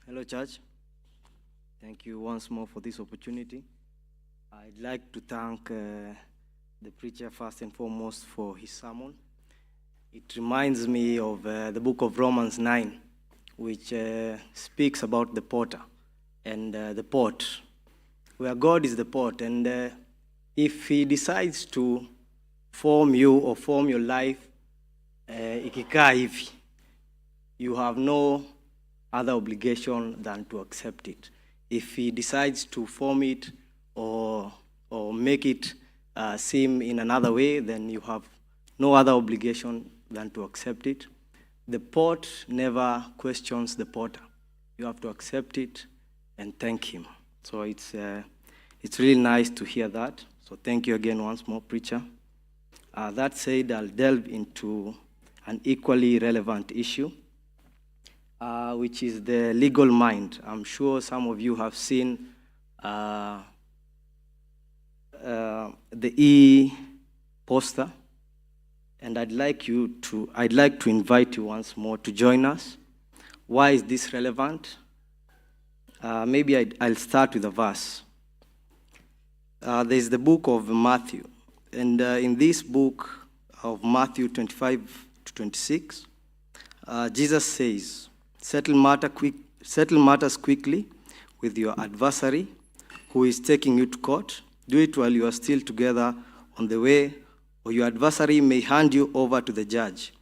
Hello, church. Thank you once more for this opportunity. I'd like to thank the preacher first and foremost for his sermon. It reminds me of the book of Romans 9, which speaks about the potter and the pot, where God is the pot. And if he decides to form you or form your life, ikikaa hivi, you have no other obligation than to accept it. If he decides to form it or make it seem in another way, then you have no other obligation than to accept it. The pot never questions the potter. You have to accept it and thank him. So it's really nice to hear that. So thank you again once more, preacher. That said, I'll delve into an equally relevant issue, which is the legal mind. I'm sure some of you have seen the e-poster, and I'd like to invite you once more to join us. Why is this relevant? Maybe I'll start with a verse. There's the book of Matthew, and in this book of Matthew 25 to 26, Jesus says, Settle matters quickly with your adversary who is taking you to court. Do it while you are still together on the way, or your adversary may hand you over to the judge,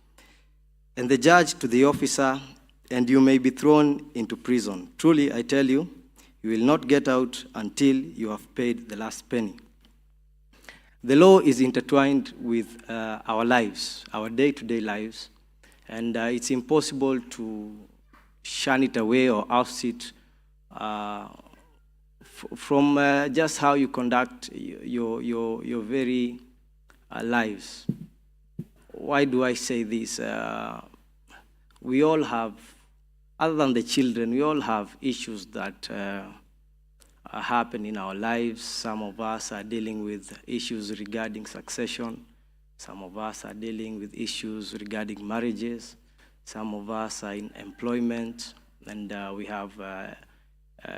and the judge to the officer, and you may be thrown into prison. Truly, I tell you, you will not get out until you have paid the last penny. The law is intertwined with our lives, our day-to-day lives, and it's impossible to shun it away or oust it from just how you conduct your very lives. Why do I say this? We all have, other than the children, we all have issues that happen in our lives. Some of us are dealing with issues regarding succession. Some of us are dealing with issues regarding marriages. Some of us are in employment, and we have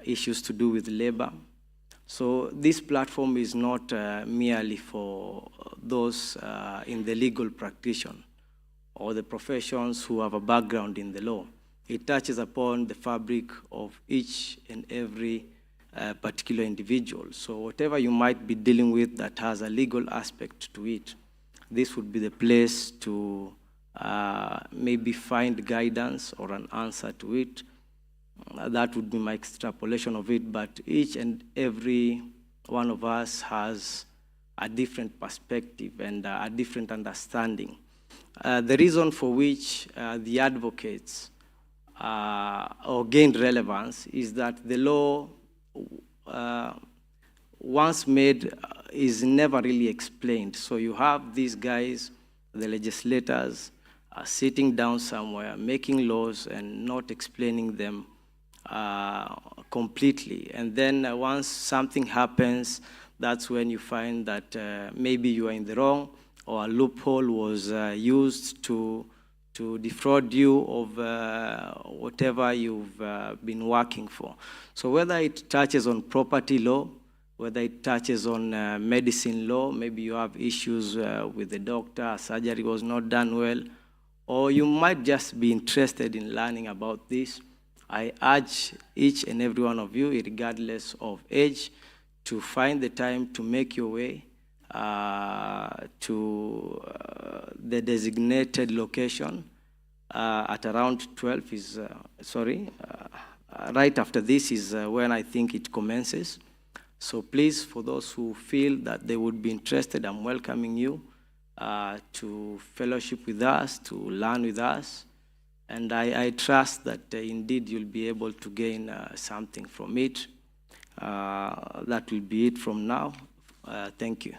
issues to do with labor. So this platform is not merely for those in the legal practitioner or the professions who have a background in the law. It touches upon the fabric of each and every particular individual. So whatever you might be dealing with that has a legal aspect to it, this would be the place to maybe find guidance or an answer to it. That would be my extrapolation of it, but each and every one of us has a different perspective and a different understanding. The reason for which the advocates or gained relevance is that the law, once made, is never really explained. So you have these guys, the legislators, sitting down somewhere, making laws and not explaining them completely. And then once something happens, that's when you find that maybe you are in the wrong, or a loophole was used to defraud you of whatever you've been working for. So whether it touches on property law, whether it touches on medicine law, maybe you have issues with the doctor, surgery was not done well, or you might just be interested in learning about this, I urge each and every one of you, regardless of age, to find the time to make your way to the designated location at around 12 is, right after this is when I think it commences. So please, for those who feel that they would be interested, I'm welcoming you to fellowship with us, to learn with us. And I trust that indeed you'll be able to gain something from it. That will be it from now. Thank you.